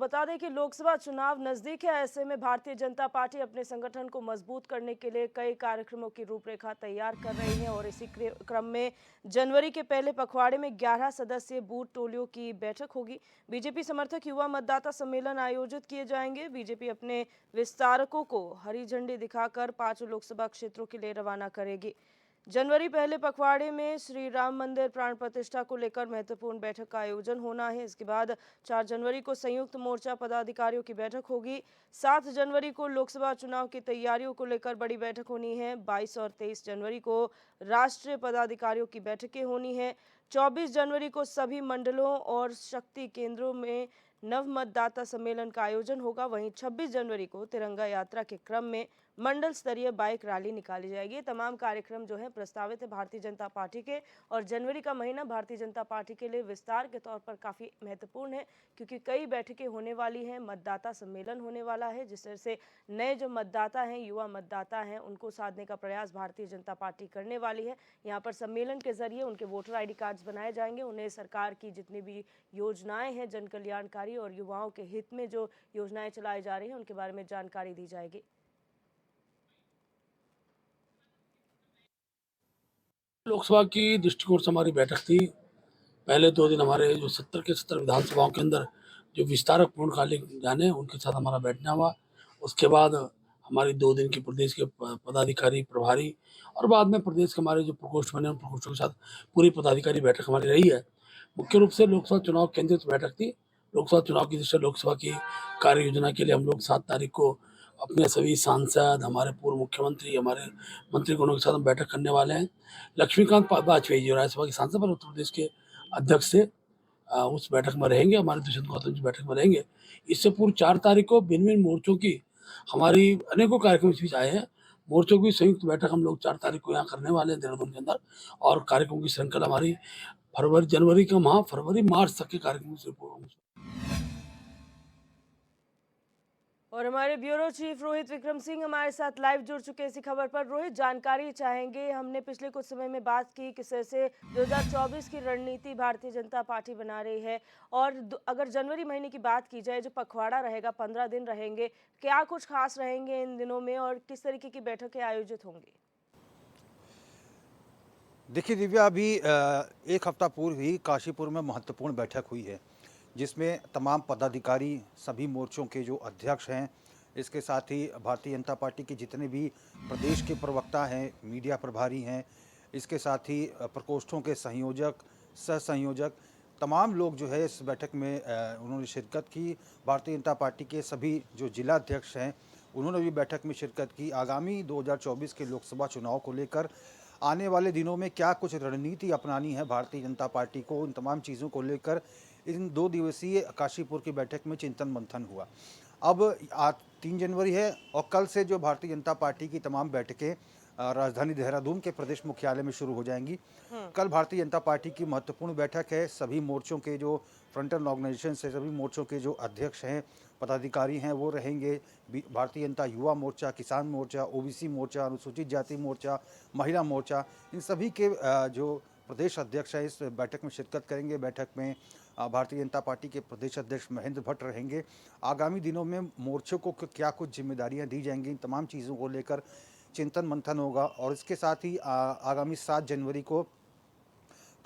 बता दें कि लोकसभा चुनाव नजदीक है। ऐसे में भारतीय जनता पार्टी अपने संगठन को मजबूत करने के लिए कई कार्यक्रमों की रूपरेखा तैयार कर रही है और इसी क्रम में जनवरी के पहले पखवाड़े में 11 सदस्यीय बूथ टोलियों की बैठक होगी। बीजेपी समर्थक युवा मतदाता सम्मेलन आयोजित किए जाएंगे। बीजेपी अपने विस्तारकों को हरी झंडी दिखाकर 5 लोकसभा क्षेत्रों के लिए रवाना करेगी। जनवरी पहले पखवाड़े में श्री राम मंदिर प्राण प्रतिष्ठा को लेकर महत्वपूर्ण बैठक का आयोजन होना है। इसके बाद 4 जनवरी को संयुक्त मोर्चा पदाधिकारियों की बैठक होगी। 7 जनवरी को लोकसभा चुनाव की तैयारियों को लेकर बड़ी बैठक होनी है। 22 और 23 जनवरी को राष्ट्रीय पदाधिकारियों की बैठकें होनी है। 24 जनवरी को सभी मंडलों और शक्ति केंद्रों में नव मतदाता सम्मेलन का आयोजन होगा। वहीं 26 जनवरी को तिरंगा यात्रा के क्रम में मंडल स्तरीय बाइक रैली निकाली जाएगी। तमाम कार्यक्रम जो है प्रस्तावित है भारतीय जनता पार्टी के, और जनवरी का महीना भारतीय जनता पार्टी के लिए विस्तार के तौर पर काफ़ी महत्वपूर्ण है, क्योंकि कई बैठकें होने वाली हैं, मतदाता सम्मेलन होने वाला है, जिस तरह से नए जो मतदाता हैं, युवा मतदाता हैं, उनको साधने का प्रयास भारतीय जनता पार्टी करने वाली है। यहाँ पर सम्मेलन के जरिए उनके वोटर ID कार्ड्स बनाए जाएंगे। उन्हें सरकार की जितनी भी योजनाएं हैं जन कल्याणकारी और युवाओं के हित में जो योजनाएं चलाई जा रही हैं उनके बारे में जानकारी दी जाएगी। लोकसभा की दृष्टिकोण से हमारी बैठक थी। पहले 2 दिन हमारे जो 70 के 70 विधानसभाओं के अंदर जो विस्तारक पूर्णकालिक जाने उनके साथ हमारा बैठना हुआ। उसके बाद हमारी 2 दिन की प्रदेश के पदाधिकारी प्रभारी और बाद में प्रदेश के हमारे जो प्रकोष्ठ बने उन प्रकोष्ठों के साथ पूरी पदाधिकारी बैठक हमारी रही है। मुख्य रूप से लोकसभा चुनाव केंद्रित बैठक थी। लोकसभा चुनाव की दृष्टि से लोकसभा की कार्य योजना के लिए हम लोग 7 तारीख को अपने सभी सांसद, हमारे पूर्व मुख्यमंत्री, हमारे मंत्रीगणों के साथ हम बैठक करने वाले हैं। लक्ष्मीकांत वाजपेयी जी राज्यसभा के सांसद और उत्तर प्रदेश के अध्यक्ष से उस बैठक में रहेंगे, हमारे दुष्यंत गौतम जी बैठक में रहेंगे। इससे पूर्व 4 तारीख को भिन्न भिन्न मोर्चों की हमारी अनेकों कार्यक्रम इस बीच आए हैं। मोर्चों की संयुक्त बैठक हम लोग 4 तारीख को यहाँ करने वाले हैं देहरादून के अंदर, और कार्यक्रमों की श्रृंखला हमारी जनवरी का माह, फरवरी मार्च तक के कार्यक्रमों से और हमारे ब्यूरो चीफ रोहित विक्रम सिंह हमारे साथ लाइव जुड़ चुके हैं इसी खबर पर। रोहित, जानकारी चाहेंगे। हमने पिछले कुछ समय में बात की किस तरह से 2024 की रणनीति भारतीय जनता पार्टी बना रही है, और अगर जनवरी महीने की बात की जाए, जो पखवाड़ा रहेगा, 15 दिन रहेंगे, क्या कुछ खास रहेंगे इन दिनों में और किस तरीके की बैठकें आयोजित होंगी? देखिए दिव्या, अभी एक हफ्ता पूर्व ही काशीपुर में महत्वपूर्ण बैठक हुई है, जिसमें तमाम पदाधिकारी, सभी मोर्चों के जो अध्यक्ष हैं, इसके साथ ही भारतीय जनता पार्टी के जितने भी प्रदेश के प्रवक्ता हैं, मीडिया प्रभारी हैं, इसके साथ ही प्रकोष्ठों के संयोजक, सह संयोजक, तमाम लोग जो है इस बैठक में उन्होंने शिरकत की। भारतीय जनता पार्टी के सभी जो जिला अध्यक्ष हैं, उन्होंने भी बैठक में शिरकत की। आगामी 2024 के लोकसभा चुनाव को लेकर आने वाले दिनों में क्या कुछ रणनीति अपनानी है भारतीय जनता पार्टी को, उन तमाम चीज़ों को लेकर इन 2 दिवसीय काशीपुर की बैठक में चिंतन मंथन हुआ। अब आज 3 जनवरी है और कल से जो भारतीय जनता पार्टी की तमाम बैठकें राजधानी देहरादून के प्रदेश मुख्यालय में शुरू हो जाएंगी। कल भारतीय जनता पार्टी की महत्वपूर्ण बैठक है। सभी मोर्चों के जो फ्रंटल ऑर्गेनाइजेशन से सभी मोर्चों के जो अध्यक्ष हैं, पदाधिकारी हैं, वो रहेंगे। भारतीय जनता युवा मोर्चा, किसान मोर्चा, ओबीसी मोर्चा, अनुसूचित जाति मोर्चा, महिला मोर्चा, इन सभी के जो प्रदेश अध्यक्ष हैं इस बैठक में शिरकत करेंगे। बैठक में भारतीय जनता पार्टी के प्रदेश अध्यक्ष महेंद्र भट्ट रहेंगे। आगामी दिनों में मोर्चों को क्या कुछ जिम्मेदारियां दी जाएंगी, इन तमाम चीज़ों को लेकर चिंतन मंथन होगा। और इसके साथ ही आगामी 7 जनवरी को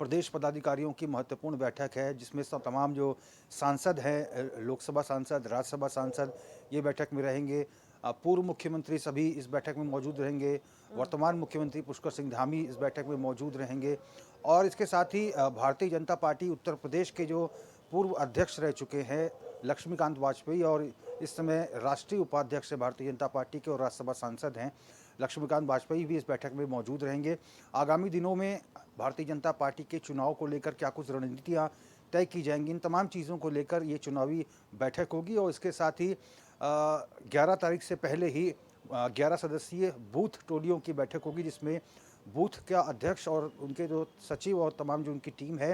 प्रदेश पदाधिकारियों की महत्वपूर्ण बैठक है, जिसमें सब तमाम जो सांसद हैं, लोकसभा सांसद, राज्यसभा सांसद, ये बैठक में रहेंगे। पूर्व मुख्यमंत्री सभी इस बैठक में मौजूद रहेंगे। वर्तमान मुख्यमंत्री पुष्कर सिंह धामी इस बैठक में मौजूद रहेंगे। और इसके साथ ही भारतीय जनता पार्टी उत्तर प्रदेश के जो पूर्व अध्यक्ष रह चुके हैं लक्ष्मीकांत वाजपेयी, और इस समय राष्ट्रीय उपाध्यक्ष भारतीय जनता पार्टी के और राज्यसभा सांसद हैं लक्ष्मीकांत वाजपेयी, भी इस बैठक में मौजूद रहेंगे। आगामी दिनों में भारतीय जनता पार्टी के चुनाव को लेकर क्या कुछ रणनीतियाँ तय की जाएंगी, इन तमाम चीज़ों को लेकर ये चुनावी बैठक होगी। और इसके साथ ही 11 तारीख से पहले ही 11 सदस्यीय बूथ टोलियों की बैठक होगी, जिसमें बूथ का अध्यक्ष और उनके जो सचिव और तमाम जो उनकी टीम है,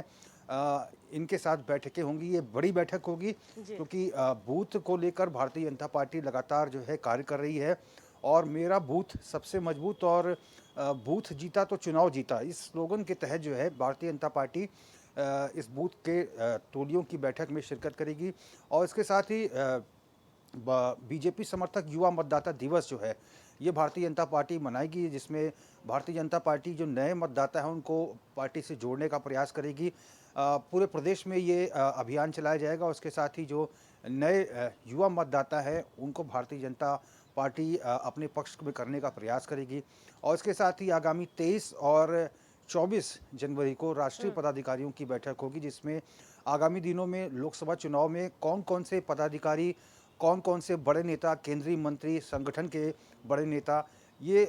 इनके साथ बैठकें होंगी। ये बड़ी बैठक होगी क्योंकि बूथ को लेकर भारतीय जनता पार्टी लगातार जो है कार्य कर रही है। और मेरा बूथ सबसे मजबूत, और बूथ जीता तो चुनाव जीता, इस स्लोगन के तहत जो है भारतीय जनता पार्टी इस बूथ के टोलियों की बैठक में शिरकत करेगी और इसके साथ ही बीजेपी समर्थक युवा मतदाता दिवस जो है ये भारतीय जनता पार्टी मनाएगी, जिसमें भारतीय जनता पार्टी जो नए मतदाता हैं उनको पार्टी से जोड़ने का प्रयास करेगी। पूरे प्रदेश में ये अभियान चलाया जाएगा। उसके साथ ही जो नए युवा मतदाता हैं उनको भारतीय जनता पार्टी अपने पक्ष में करने का प्रयास करेगी और इसके साथ ही आगामी 23 और 24 जनवरी को राष्ट्रीय पदाधिकारियों की बैठक होगी, जिसमें आगामी दिनों में लोकसभा चुनाव में कौन कौन से पदाधिकारी, कौन कौन से बड़े नेता, केंद्रीय मंत्री, संगठन के बड़े नेता ये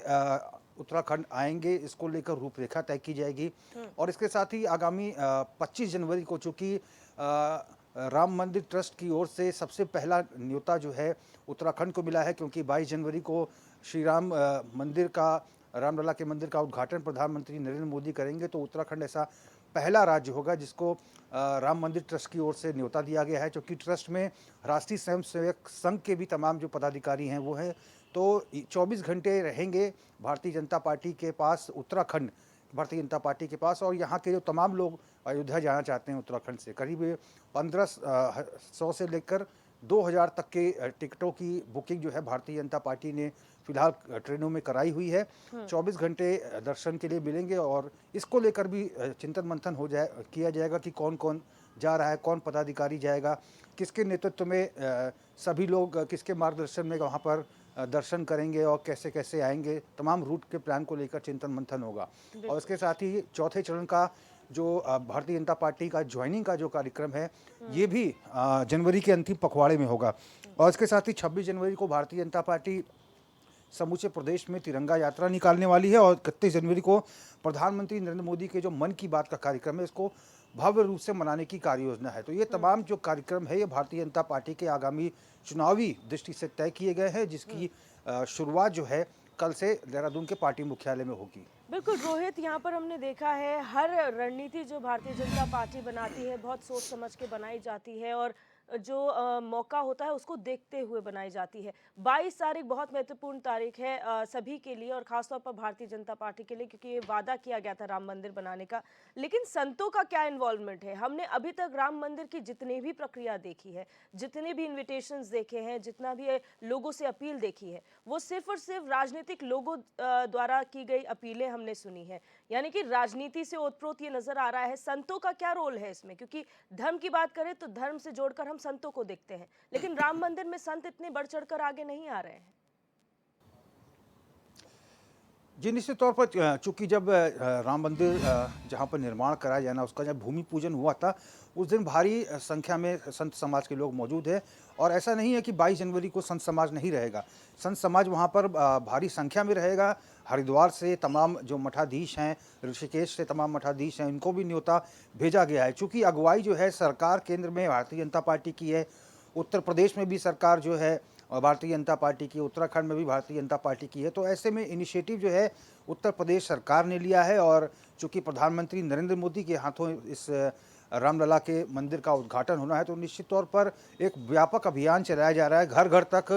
उत्तराखंड आएंगे, इसको लेकर रूपरेखा तय की जाएगी। और इसके साथ ही आगामी 25 जनवरी को, चूँकि राम मंदिर ट्रस्ट की ओर से सबसे पहला न्योता जो है उत्तराखंड को मिला है, क्योंकि 22 जनवरी को श्री राम मंदिर का, रामलला के मंदिर का उद्घाटन प्रधानमंत्री नरेंद्र मोदी करेंगे, तो उत्तराखंड ऐसा पहला राज्य होगा जिसको राम मंदिर ट्रस्ट की ओर से न्योता दिया गया है। क्योंकि ट्रस्ट में राष्ट्रीय स्वयंसेवक संघ के भी तमाम जो पदाधिकारी हैं वो हैं, तो 24 घंटे रहेंगे भारतीय जनता पार्टी के पास, उत्तराखंड भारतीय जनता पार्टी के पास। और यहाँ के जो तमाम लोग अयोध्या जाना चाहते हैं उत्तराखंड से, करीब 1500 से लेकर 2000 तक के टिकटों की बुकिंग जो है भारतीय जनता पार्टी ने फिलहाल ट्रेनों में कराई हुई है। 24 घंटे दर्शन के लिए मिलेंगे और इसको लेकर भी चिंतन मंथन किया जाएगा कि कौन कौन जा रहा है, कौन पदाधिकारी जाएगा, किसके नेतृत्व में सभी लोग किसके मार्गदर्शन में वहाँ पर दर्शन करेंगे और कैसे कैसे आएंगे। तमाम रूट के प्लान को लेकर चिंतन मंथन होगा। और इसके साथ ही चौथे चरण का जो भारतीय जनता पार्टी का ज्वाइनिंग का जो कार्यक्रम है ये भी जनवरी के अंतिम पखवाड़े में होगा। और इसके साथ ही 26 जनवरी को भारतीय जनता पार्टी समूचे प्रदेश में तिरंगा यात्रा निकालने वाली है और 31 जनवरी को प्रधानमंत्री नरेंद्र मोदी के जो मन की बात का कार्यक्रम है इसको भव्य रूप से मनाने की कार्ययोजना है। तो ये तमाम जो कार्यक्रम है ये भारतीय जनता पार्टी के आगामी चुनावी दृष्टि से तय किए गए हैं, जिसकी शुरुआत जो है कल से देहरादून के पार्टी मुख्यालय में होगी। बिल्कुल रोहित, यहाँ पर हमने देखा है हर रणनीति जो भारतीय जनता पार्टी बनाती है बहुत सोच समझ के बनाई जाती है और जो मौका होता है उसको देखते हुए बनाई जाती है। 22 तारीख बहुत महत्वपूर्ण तारीख है सभी के लिए और खासतौर पर भारतीय जनता पार्टी के लिए, क्योंकि ये वादा किया गया था राम मंदिर बनाने का। लेकिन संतों का क्या इन्वॉल्वमेंट है? हमने अभी तक राम मंदिर की जितनी भी प्रक्रिया देखी है, जितने भी इन्विटेशंस देखे हैं, जितना भी लोगों से अपील देखी है, वो सिर्फ और सिर्फ राजनीतिक लोगों द्वारा की गई अपीलें हमने सुनी है। यानी कि राजनीति से ओतप्रोत ये नजर आ रहा है। संतों का क्या रोल है इसमें? क्योंकि धर्म की बात करें तो धर्म से जोड़कर हम संतों को देखते हैं, लेकिन राम मंदिर में संत इतने बढ़ चढ़कर आगे नहीं आ रहे हैं। जी निश्चित तौर पर, चूंकि जब राम मंदिर जहां पर निर्माण कराया जाना उसका जब भूमि पूजन हुआ था उस दिन भारी संख्या में संत समाज के लोग मौजूद हैं और ऐसा नहीं है कि 22 जनवरी को संत समाज नहीं रहेगा। संत समाज वहां पर भारी संख्या में रहेगा। हरिद्वार से तमाम जो मठाधीश हैं, ऋषिकेश से तमाम मठाधीश हैं, इनको भी न्योता भेजा गया है। चूँकि अगुवाई जो है सरकार केंद्र में भारतीय जनता पार्टी की है, उत्तर प्रदेश में भी सरकार जो है भारतीय जनता पार्टी की, उत्तराखंड में भी भारतीय जनता पार्टी की है, तो ऐसे में इनिशिएटिव जो है उत्तर प्रदेश सरकार ने लिया है। और चूँकि प्रधानमंत्री नरेंद्र मोदी के हाथों इस रामलला के मंदिर का उद्घाटन होना है, तो निश्चित तौर पर एक व्यापक अभियान चलाया जा रहा है। घर घर तक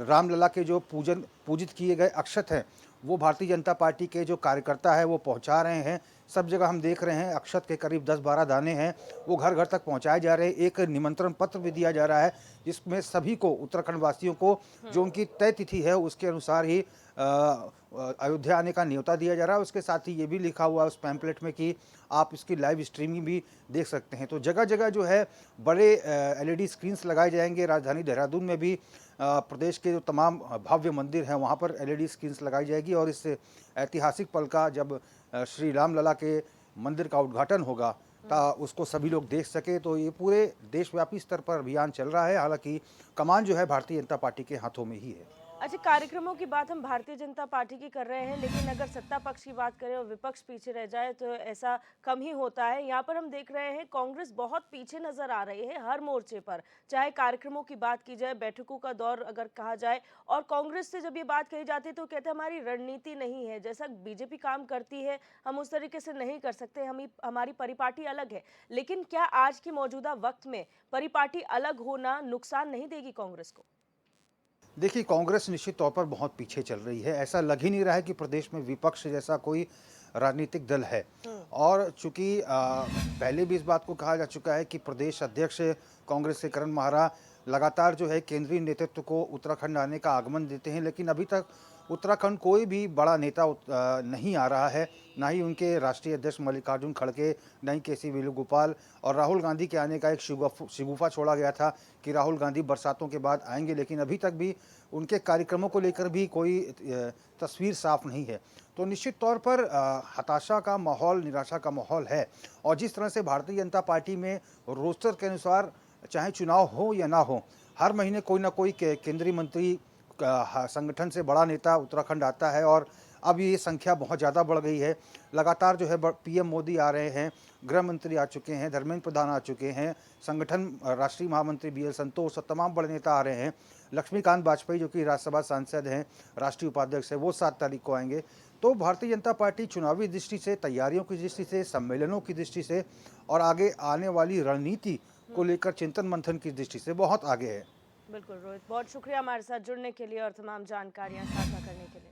रामलला के जो पूजित किए गए अक्षत हैं वो भारतीय जनता पार्टी के जो कार्यकर्ता है वो पहुंचा रहे हैं। सब जगह हम देख रहे हैं अक्षत के करीब 10-12 दाने हैं, वो घर घर तक पहुंचाए जा रहे हैं। एक निमंत्रण पत्र भी दिया जा रहा है जिसमें सभी को, उत्तराखंड वासियों को जो उनकी तय तिथि है उसके अनुसार ही अयोध्या आने का न्योता दिया जा रहा है। उसके साथ ही ये भी लिखा हुआ है उस पैम्पलेट में कि आप इसकी लाइव स्ट्रीमिंग भी देख सकते हैं। तो जगह जगह जो है बड़े LED स्क्रीन्स लगाए जाएंगे। राजधानी देहरादून में भी प्रदेश के जो तमाम भव्य मंदिर हैं वहाँ पर LED स्क्रीन्स लगाई जाएगी और इस ऐतिहासिक पल का जब श्री रामलला के मंदिर का उद्घाटन होगा उसको सभी लोग देख सके। तो ये पूरे देशव्यापी स्तर पर अभियान चल रहा है। हालांकि कमान जो है भारतीय जनता पार्टी के हाथों में ही है। अच्छा, कार्यक्रमों की बात हम भारतीय जनता पार्टी की कर रहे हैं, लेकिन अगर सत्ता पक्ष की बात करें और विपक्ष पीछे रह जाए तो ऐसा कम ही होता है। यहाँ पर हम देख रहे हैं कांग्रेस बहुत पीछे नजर आ रही है हर मोर्चे पर, चाहे कार्यक्रमों की बात की जाए, बैठकों का दौर अगर कहा जाए। और कांग्रेस से जब ये बात कही जाती है तो कहते हैं हमारी रणनीति नहीं है, जैसा बीजेपी काम करती है हम उस तरीके से नहीं कर सकते, हमारी परिपाटी अलग है। लेकिन क्या आज के मौजूदा वक्त में परिपाटी अलग होना नुकसान नहीं देगी कांग्रेस को? देखिए, कांग्रेस निश्चित तौर पर बहुत पीछे चल रही है। ऐसा लग ही नहीं रहा है कि प्रदेश में विपक्ष जैसा कोई राजनीतिक दल है। और चूंकि पहले भी इस बात को कहा जा चुका है कि प्रदेश अध्यक्ष कांग्रेस के करण माहरा लगातार जो है केंद्रीय नेतृत्व को उत्तराखंड आने का आगमन देते हैं, लेकिन अभी तक उत्तराखंड कोई भी बड़ा नेता नहीं आ रहा है, ना ही उनके राष्ट्रीय अध्यक्ष मल्लिकार्जुन खड़गे, ना ही केसी वेणुगोपाल। और राहुल गांधी के आने का एक शिगुफा छोड़ा गया था कि राहुल गांधी बरसातों के बाद आएंगे, लेकिन अभी तक भी उनके कार्यक्रमों को लेकर भी कोई तस्वीर साफ नहीं है। तो निश्चित तौर पर हताशा का माहौल, निराशा का माहौल है। और जिस तरह से भारतीय जनता पार्टी में रोस्टर के अनुसार चाहे चुनाव हो या ना हो, हर महीने कोई ना कोई केंद्रीय मंत्री, संगठन से बड़ा नेता उत्तराखंड आता है। और अब ये संख्या बहुत ज़्यादा बढ़ गई है। लगातार जो है पीएम मोदी आ रहे हैं, गृह मंत्री आ चुके हैं, धर्मेंद्र प्रधान आ चुके हैं, संगठन राष्ट्रीय महामंत्री बीएल संतोष और तमाम बड़े नेता आ रहे हैं। लक्ष्मीकांत वाजपेयी जो कि राज्यसभा सांसद हैं, राष्ट्रीय उपाध्यक्ष है, वो 7 तारीख को आएंगे। तो भारतीय जनता पार्टी चुनावी दृष्टि से, तैयारियों की दृष्टि से, सम्मेलनों की दृष्टि से और आगे आने वाली रणनीति को लेकर चिंतन मंथन की दृष्टि से बहुत आगे है। बिल्कुल रोहित, बहुत शुक्रिया हमारे साथ जुड़ने के लिए और तमाम जानकारियां साझा करने के लिए।